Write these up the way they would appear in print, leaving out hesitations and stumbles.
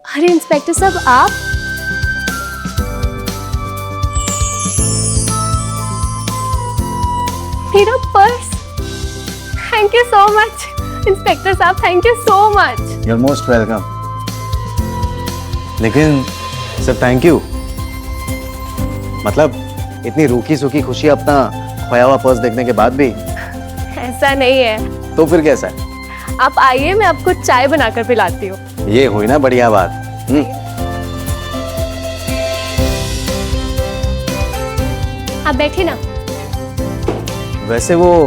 अरे इंस्पेक्टर साहब आप? मेरा purse. Thank you so much inspector साहब, thank you so much. You are most welcome. लेकिन सिर्फ थैंक यू मतलब इतनी रूखी सूखी खुशी अपना खोया हुआ पर्स देखने के बाद भी? ऐसा नहीं है। तो फिर कैसा है? आप आइए, मैं आपको चाय बनाकर पिलाती हूँ। ये हुई ना बढ़िया बात। आप बैठिए ना। वैसे वो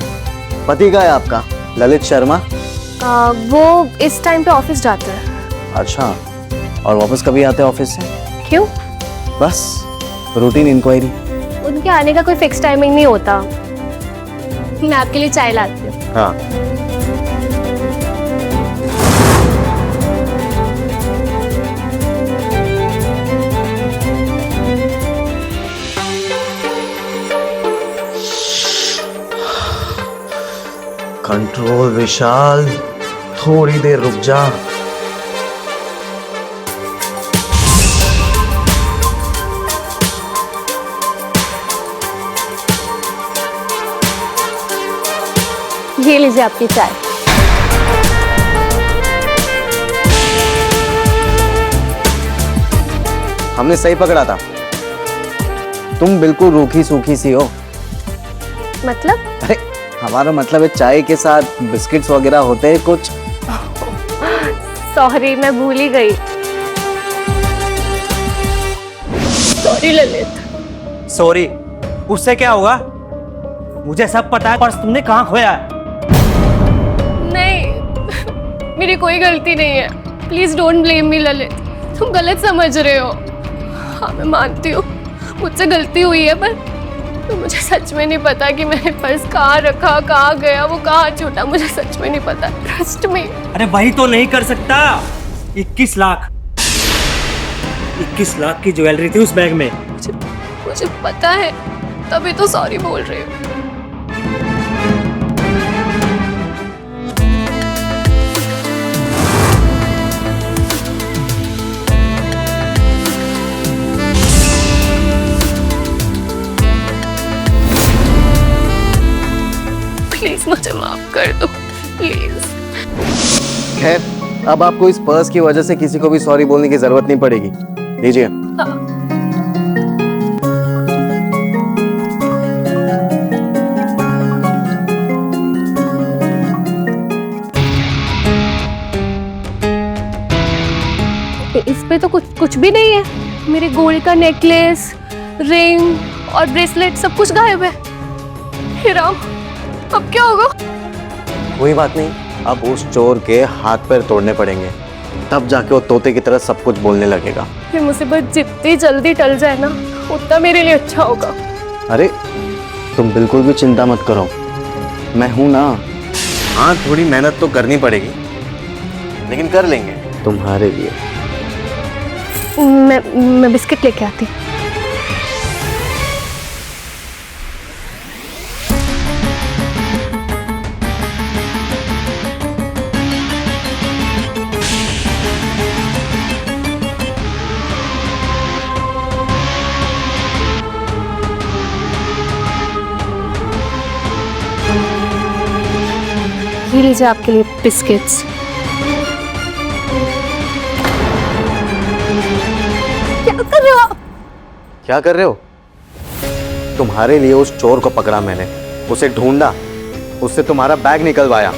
पति का है आपका, ललित शर्मा? वो इस टाइम पे ऑफिस जाते हैं। अच्छा, और वापस कभी आते हैं ऑफिस से? क्यों? बस रूटीन इंक्वायरी। उनके आने का कोई फिक्स टाइमिंग नहीं होता। मैं आपके लिए चाय लाती हूँ। हाँ। कंट्रोल विशाल, थोड़ी देर रुक जा। ये लीजिए आपकी चाय। हमने सही पकड़ा था, तुम बिल्कुल रूखी सूखी सी हो। मतलब? अरे हमारा मतलब है चाय के साथ बिस्किट्स वगैरह होते हैं कुछ। सॉरी, मैं भूल ही गई। सॉरी ललित। सॉरी उससे क्या होगा? मुझे सब पता है। पर्स तुमने कहाँ खोया है? नहीं, मेरी कोई गलती नहीं है। Please don't blame me Lalit, तुम गलत समझ रहे हो। हाँ मैं मानती हूँ मुझसे गलती हुई है, पर तो मुझे सच में नहीं पता कि मैंने पर्स कहाँ रखा, कहाँ गया, वो कहाँ छूटा, मुझे सच में नहीं पता। Trust me. अरे वही तो नहीं कर सकता। 21 लाख 21 लाख की ज्वेलरी थी उस बैग में। मुझे पता है, तभी तो सॉरी बोल रही हूँ। प्लीज मुझे माफ कर दो, प्लीज। खैर, अब आपको इस पर्स की वजह से किसी को भी सॉरी बोलने की जरूरत नहीं पड़ेगी। लीजिए। इस पे तो कुछ भी नहीं है। मेरे गोल्ड का नेकलेस, रिंग और ब्रेसलेट सब कुछ गायब है। हे राम, अब क्या होगा? कोई बात नहीं, अब उस चोर के हाथ पैर तोड़ने पड़ेंगे, तब जाके वो तोते की तरह सब कुछ बोलने लगेगा। ये मुसीबत जितनी जल्दी टल जाए ना, उतना मेरे लिए अच्छा होगा। अरे तुम बिल्कुल भी चिंता मत करो, मैं हूं ना। हाँ थोड़ी मेहनत तो करनी पड़ेगी, लेकिन कर लेंगे तुम्हारे लिए। मैं बिस्किट लेके आती। ये लीजिए आपके लिए बिस्किट्स। क्या कर रहे हो आप? क्या कर रहे हो? तुम्हारे लिए उस चोर को पकड़ा मैंने, उसे ढूंढा, उससे तुम्हारा बैग निकलवाया।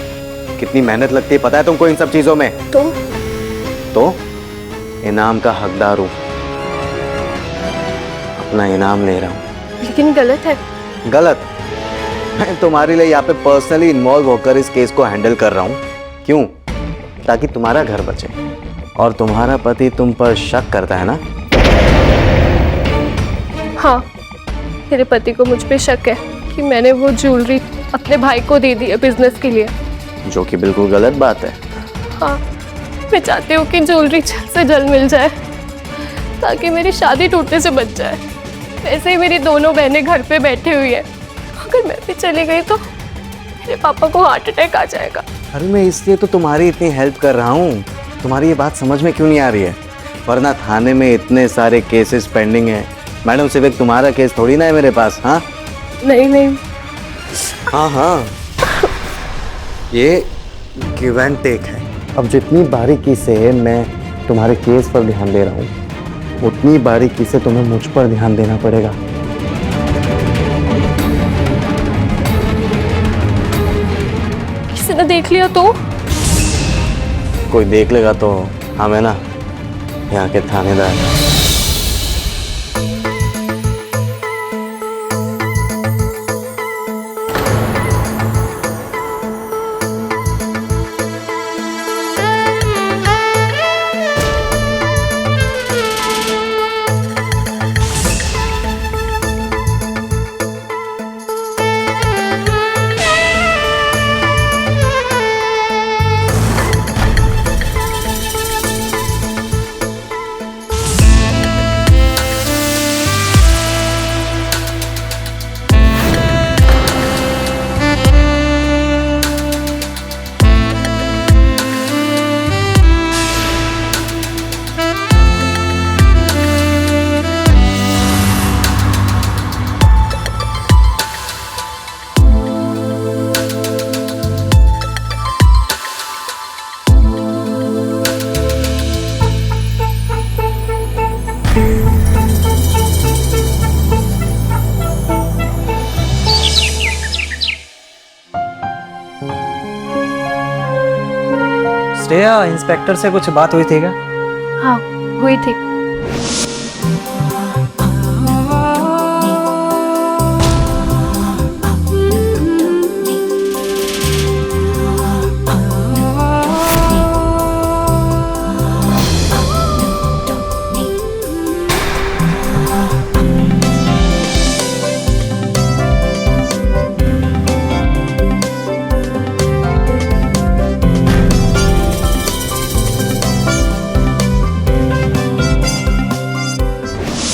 कितनी मेहनत लगती है पता है तुमको इन सब चीजों में? तो इनाम का हकदार हूं, अपना इनाम ले रहा हूं। लेकिन गलत है। गलत? मैं तुम्हारे लिए यहाँ पे पर्सनली इन्वॉल्व होकर इस केस को हैंडल कर रहा हूँ। क्यों? ताकि तुम्हारा घर बचे। और तुम्हारा पति तुम पर शक करता है ना? हाँ, मेरे पति को मुझ पे शक है कि मैंने वो ज्वेलरी अपने भाई को दे दी है बिजनेस के लिए। जो कि बिल्कुल गलत बात है। हाँ, मैं चाहती हूँ कि ज्वेलरी जल्द से जल्द मिल जाए ताकि मेरी शादी टूटने से बच जाए। वैसे ही मेरी दोनों बहनें घर पे बैठी हुई है, अगर मैं भी चली गई तो मेरे पापा को हार्ट अटैक आ जाएगा। अरे मैं इसलिए तो तुम्हारी इतनी हेल्प कर रहा हूँ, तुम्हारी ये बात समझ में क्यों नहीं आ रही है? वरना थाने में इतने सारे केसेस पेंडिंग हैं। मैडम सिर्फ एक तुम्हारा केस थोड़ी ना है मेरे पास। हाँ नहीं नहीं, हाँ हाँ, ये गिव एंड टेक है। अब जितनी बारीकी से मैं तुम्हारे केस पर ध्यान दे रहा हूँ, उतनी बारीकी से तुम्हें मुझ पर ध्यान देना पड़ेगा। किसी ने देख लिया तो? कोई देख लेगा तो हम है ना यहाँ के थानेदार। श्रेया, इंस्पेक्टर से कुछ बात हुई थी क्या? हाँ हुई थी।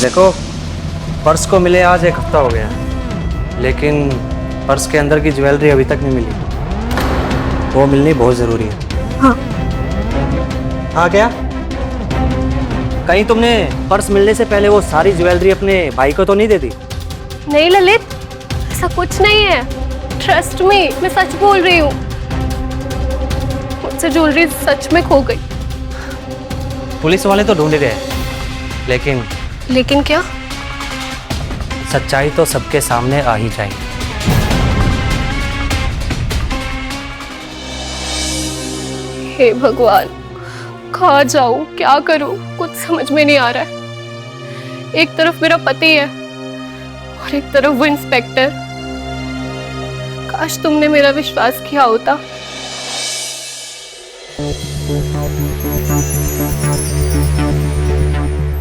देखो, पर्स को मिले आज 1 हफ्ता हो गया, लेकिन पर्स के अंदर की ज्वेलरी अभी तक नहीं मिली। वो मिलनी बहुत ज़रूरी है। हाँ। हाँ क्या? कहीं तुमने पर्स मिलने से पहले वो सारी ज्वेलरी अपने भाई को तो नहीं दे दी? नहीं ललित, ऐसा कुछ नहीं है। ट्रस्ट मी, मैं सच बोल रही हूँ। मुझसे ज्वेलरी सच में खो गई। पुलिस वाले तो ढूंढ रहे हैं, लेकिन लेकिन क्या? सच्चाई तो सबके सामने आ ही जाएगी। हे भगवान, कहाँ जाऊं, क्या करूं, कुछ समझ में नहीं आ रहा है। एक तरफ मेरा पति है और एक तरफ वो इंस्पेक्टर। काश तुमने मेरा विश्वास किया होता।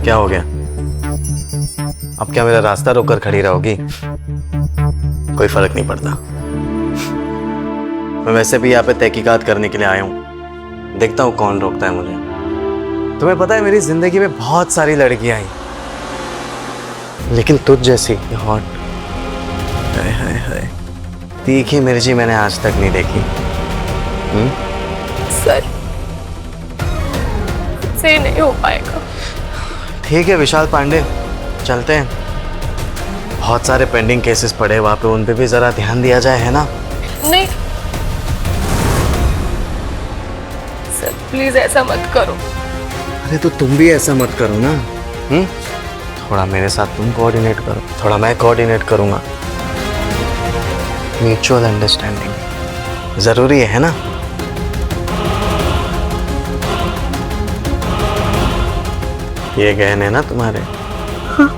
क्या हो गया? अब क्या मेरा रास्ता रोककर खड़ी रहोगी? कोई फर्क नहीं पड़ता। मैं वैसे भी यहाँ पे तहकीकात करने के लिए आया हूँ। देखता हूँ कौन रोकता है मुझे। तुम्हें पता है मेरी जिंदगी में बहुत सारी लड़कियां आई, लेकिन तुझ जैसी हॉट, हाय हाय हाय, तीखी मिर्ची मैंने आज तक नहीं देखी। सर, से नहीं हो पाएगा। ठीक है विशाल पांडे, चलते हैं। बहुत सारे पेंडिंग केसेस पड़े वहां पे, उन पे भी जरा ध्यान दिया जाए, है ना? नहीं सर, प्लीज ऐसा मत करो। अरे तो तुम भी ऐसा मत करो ना। थोड़ा मेरे साथ तुम कोऑर्डिनेट करो, थोड़ा मैं कोऑर्डिनेट करूंगा। म्यूचुअल अंडरस्टैंडिंग जरूरी है ना? ये गहने ना तुम्हारे? हाँ,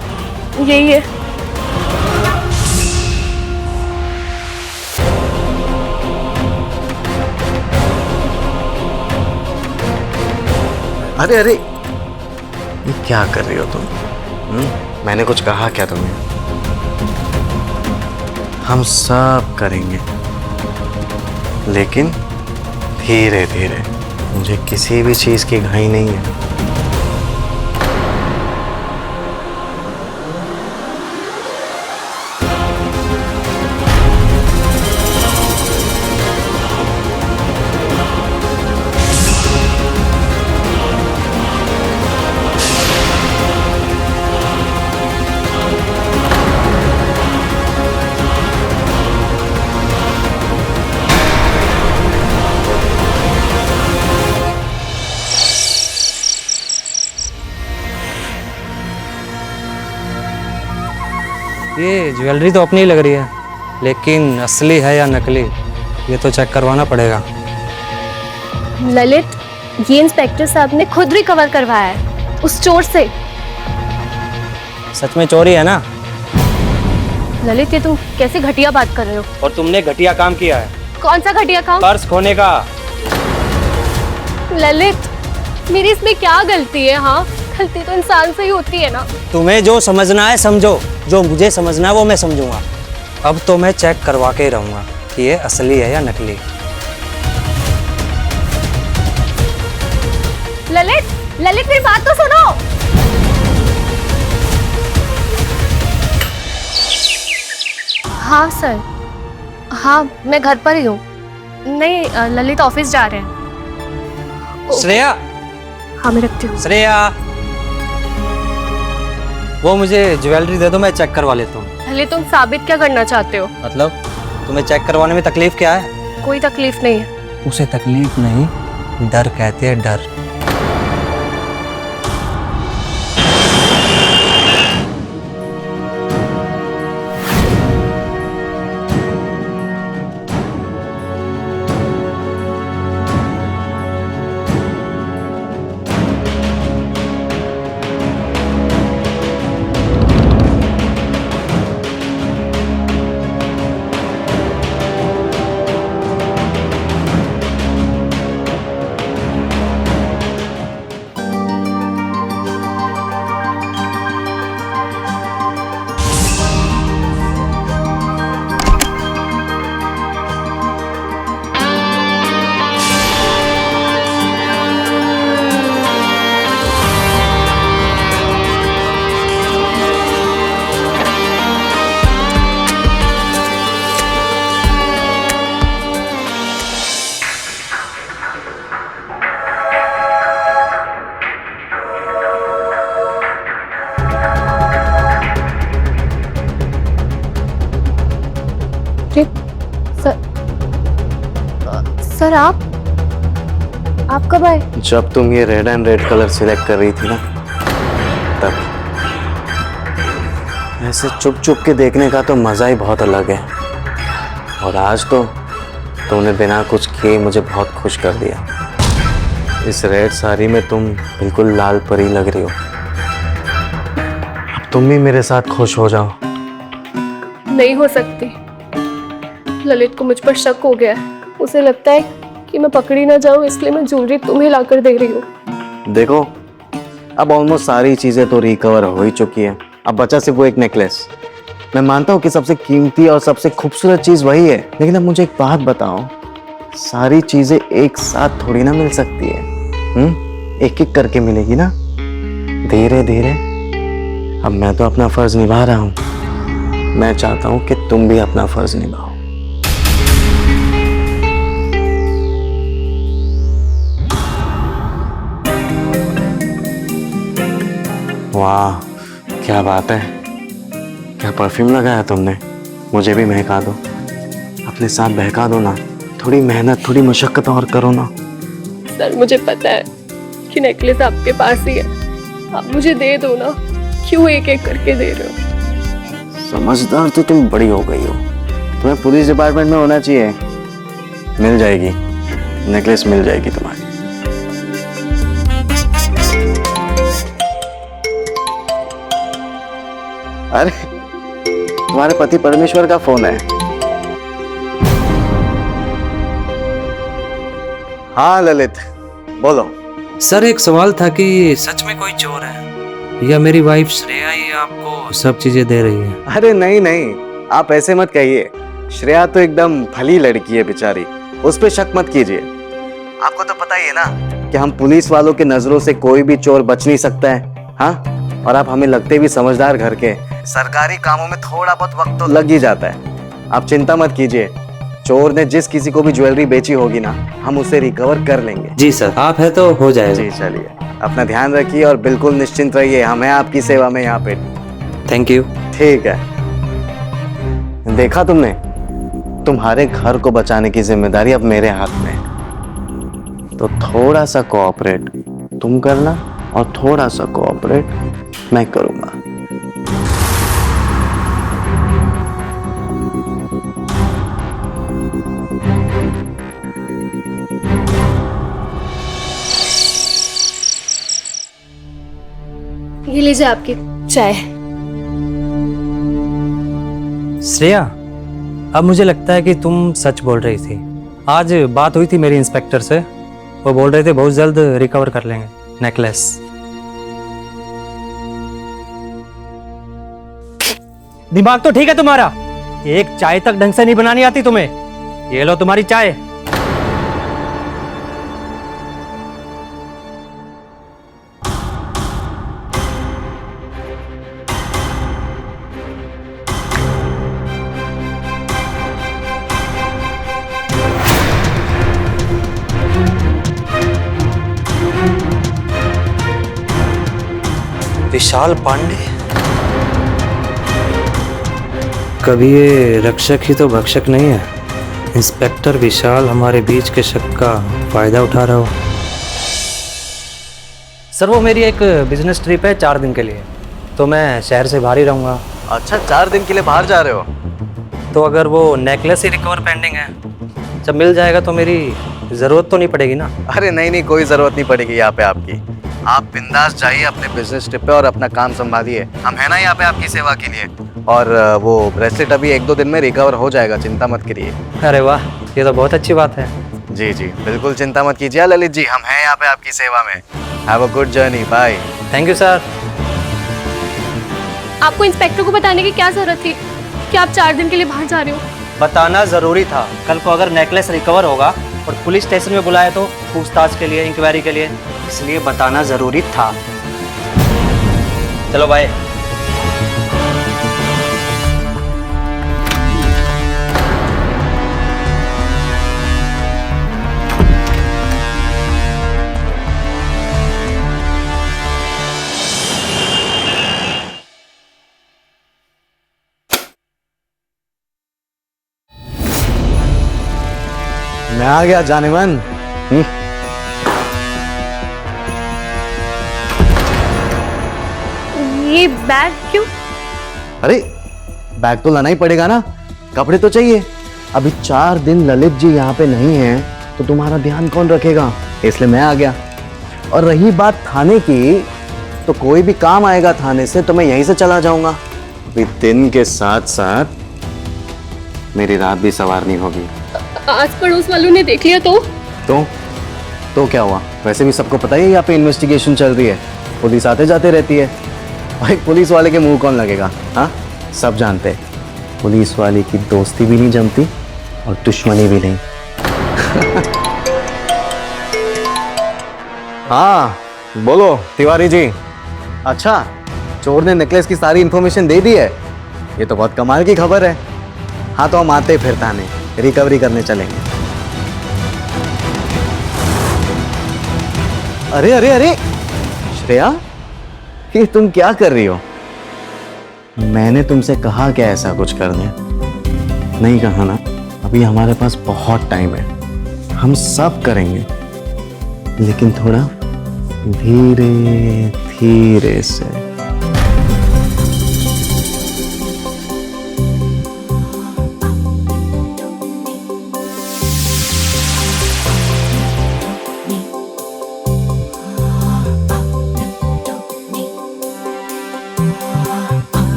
यही है। अरे अरे, ये क्या कर रही हो तुम? मैंने कुछ कहा क्या तुम्हें? हम सब करेंगे, लेकिन धीरे धीरे। मुझे किसी भी चीज की घाई नहीं है। ये ज्वेलरी तो अपनी ही लग रही है, लेकिन असली है या नकली ये तो चेक करवाना पड़ेगा। ललित, ये इंस्पेक्टर साहब ने खुद रिकवर करवाया है उस चोर से। सच में चोरी है ना? ललित, ये तुम कैसे घटिया बात कर रहे हो? और तुमने घटिया काम किया है। कौन सा घटिया काम? पर्स खोने का। ललित, मेरी इसमें क्या गलती है? हाँ, गलती तो इंसान से ही होती है ना। तुम्हें जो समझना है समझो, जो मुझे समझना है वो मैं समझूंगा। अब तो मैं चेक करवा के ही रहूंगा कि ये असली है या नकली। ललित, ललित मेरी बात तो सुनो। हाँ सर, हाँ मैं घर पर ही हूँ। नहीं, ललित ऑफिस जा रहे हैं। श्रेया। हाँ मैं रखती हूँ। श्रेया, वो मुझे ज्वेलरी दे दो, मैं चेक करवा लेता हूँ। ललित, तुम साबित क्या करना चाहते हो? मतलब तुम्हें चेक करवाने में तकलीफ क्या है? कोई तकलीफ नहीं है। उसे तकलीफ नहीं, डर कहते हैं, डर। सर आप कब आए? जब तुम ये red and red colour select कर रही थी ना, तब। ऐसे चुप चुप के देखने का तो मज़ा ही बहुत अलग है। और आज तो तुमने बिना कुछ किए मुझे बहुत खुश कर दिया। इस रेड साड़ी में तुम बिल्कुल लाल परी लग रही हो। अब तुम भी मेरे साथ खुश हो जाओ। नहीं हो सकती। ललित को मुझ पर शक हो गया है। उसे लगता है कि मैं पकड़ी ना जाऊं, इसलिए मैं ज्वेलरी तुम्हें लाकर दे रही हूँ। देखो, अब ऑलमोस्ट सारी चीजें तो रिकवर हो ही चुकी है। अब बचा सिर्फ वो एक नेकलेस। मैं मानता हूँ कि सबसे कीमती और सबसे खूबसूरत चीज वही है, लेकिन अब मुझे एक बात बताओ, सारी चीजें एक साथ थोड़ी ना मिल सकती है। एक एक करके मिलेगी ना, धीरे धीरे। अब मैं तो अपना फर्ज निभा रहा हूँ, मैं चाहता हूँ कि तुम भी अपना फर्ज निभाओ। वाह, क्या बात है, क्या परफ्यूम लगाया तुमने। मुझे भी महका दो, अपने साथ बहका दो ना। थोड़ी मेहनत, थोड़ी मशक्कत और करो ना। सर मुझे पता है कि नेकलेस आपके पास ही है, आप मुझे दे दो ना। क्यों एक एक करके दे रहे हो? समझदार तो तुम बड़ी हो गई हो। तुम्हें पुलिस डिपार्टमेंट में होना चाहिए। मिल जाएगी, नेकलेस मिल जाएगी तुम्हारी। अरे, तुम्हारे पति परमेश्वर का फोन है। हाँ ललित, बोलो। सर एक सवाल था कि सच में कोई चोर है या मेरी वाइफ श्रेया ही आपको सब चीजें दे रही है? अरे नहीं नहीं, आप ऐसे मत कहिए। श्रेया तो एकदम भली लड़की है बेचारी, उस पर शक मत कीजिए। आपको तो पता ही है ना कि हम पुलिस वालों के नजरों से कोई भी चोर बच नहीं सकता है। हाँ, और आप हमें लगते भी समझदार घर के। सरकारी कामों में थोड़ा बहुत वक्त तो लग ही जाता है। आप चिंता मत कीजिए, चोर ने जिस किसी को भी ज्वेलरी बेची होगी ना, हम उसे रिकवर कर लेंगे। जी सर, आप है तो हो जाएगा। जी चलिए, अपना ध्यान रखिए और बिल्कुल निश्चिंत रहिए, हम हैं आपकी सेवा में यहाँ पे। Thank you. ठीक है। देखा तुमने, तुम्हारे घर को बचाने की जिम्मेदारी अब मेरे हाथ में है। तो थोड़ा सा कोऑपरेट तुम करना और थोड़ा सा कोऑपरेट मैं करूंगा। ये लीजिए आपकी चाय। श्रेया, अब मुझे लगता है कि तुम सच बोल रही थी। आज बात हुई थी मेरी इंस्पेक्टर से, वो बोल रहे थे बहुत जल्द रिकवर कर लेंगे नेकलेस। दिमाग तो ठीक है तुम्हारा, एक चाय तक ढंग से नहीं बनानी आती तुम्हें। ये लो तुम्हारी चाय। विशाल पांडे, कभी ये रक्षक ही तो भक्षक नहीं है। इंस्पेक्टर विशाल हमारे बीच के शक का फायदा उठा रहा हो। सर, वो मेरी एक बिजनेस ट्रिप है 4 दिन के लिए, तो मैं शहर से बाहर ही रहूँगा। अच्छा, 4 दिन के लिए बाहर जा रहे हो? तो अगर वो नेकलेस ही रिकवर पेंडिंग है, जब मिल जाएगा तो मेरी ज़रूरत तो नहीं पड़ेगी ना? अरे नहीं नहीं, कोई ज़रूरत नहीं पड़ेगी यहाँ पे आपकी। आप बिंदास जाइए अपने बिजनेस ट्रिप पे और अपना काम संभालिए। हम है ना यहाँ पे आपकी सेवा के लिए। और वो ब्रेसलेट अभी 1-2 दिन में रिकवर हो जाएगा, चिंता मत करिए। अरे वाह, ये तो बहुत अच्छी बात है। जी जी, बिल्कुल चिंता मत कीजिए ललित जी, हम हैं यहाँ पे आपकी सेवा में। Have a good journey, bye. Thank you sir. आपको इंस्पेक्टर को बताने की क्या जरूरत थी कि आप 4 दिन के लिए बाहर जा रहे हो? बताना ज़रूरी था। कल को अगर नेकलेस रिकवर होगा और पुलिस स्टेशन में बुलाया तो पूछताछ के लिए, इंक्वायरी के लिए, इसलिए बताना ज़रूरी था। चलो बाय। मैं आ गया जाने मन। ये बैग क्यों? अरे बैग तो लाना ही पड़ेगा ना, कपड़े तो चाहिए। अभी 4 दिन ललित जी यहाँ पे नहीं है तो तुम्हारा ध्यान कौन रखेगा, इसलिए मैं आ गया। और रही बात थाने की, तो कोई भी काम आएगा थाने से तो मैं यहीं से चला जाऊंगा। अभी दिन के साथ साथ मेरी रात भी संवारनी होगी। आस पड़ोस वालों ने देख लिया तो क्या हुआ? वैसे भी सबको पता ही है यहाँ पे इन्वेस्टिगेशन चल रही है, पुलिस आते जाते रहती है। भाई पुलिस वाले के मुंह कौन लगेगा? हाँ, सब जानते हैं पुलिस वाले की दोस्ती भी नहीं जमती और दुश्मनी भी नहीं। हाँ बोलो तिवारी जी। अच्छा, चोर ने नेकलेस की सारी इंफॉर्मेशन दे दी है, ये तो बहुत कमाल की खबर है। हाँ तो हम आते फिर थाने रिकवरी करने चलेंगे। अरे अरे अरे श्रेया, ये तुम क्या कर रही हो? मैंने तुमसे कहा क्या ऐसा कुछ करने? नहीं कहा ना। अभी हमारे पास बहुत टाइम है, हम सब करेंगे, लेकिन थोड़ा धीरे धीरे से।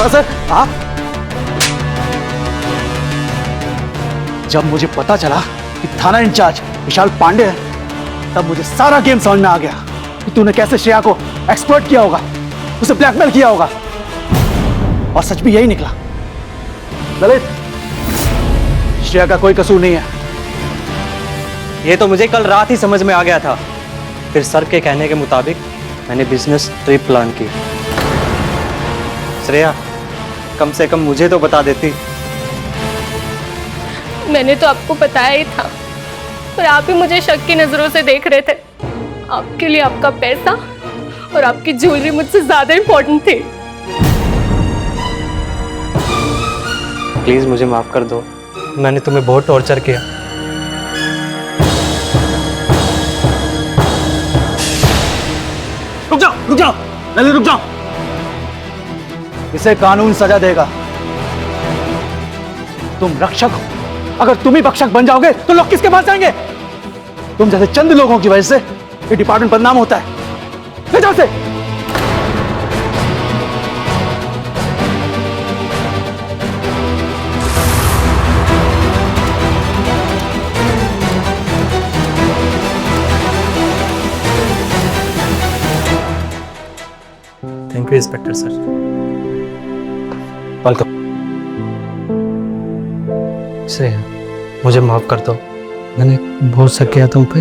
सर आप, जब मुझे पता चला कि थाना इंचार्ज विशाल पांडे है, तब मुझे सारा गेम समझ में आ गया कि तूने कैसे श्रेया को एक्सप्लॉइट किया होगा, उसे ब्लैकमेल किया होगा। और सच भी यही निकला। ललित, श्रेया का कोई कसूर नहीं है। ये तो मुझे कल रात ही समझ में आ गया था। फिर सर के कहने के मुताबिक मैंने बिजनेस ट्रिप प्लान की। श्रेया, कम से कम मुझे तो बता देती। मैंने तो आपको बताया ही था, पर आप ही मुझे शक की नज़रों से देख रहे थे। आपके लिए आपका पैसा और आपकी ज्वेलरी मुझसे ज़्यादा इम्पोर्टेंट थी। प्लीज़ मुझे माफ़ कर दो, मैंने तुम्हें बहुत टॉर्चर किया। रुक जाओ ललित, रुक जाओ। इसे कानून सजा देगा। तुम रक्षक हो, अगर तुम ही भक्षक बन जाओगे तो लोग किसके पास जाएंगे? तुम जैसे चंद लोगों की वजह से ये डिपार्टमेंट बदनाम होता है। ले जाओ से। Thank you inspector sir. Welcome. Shreya, मुझे माफ़ कर दो, मैंने बहुत शक किया तुम पे।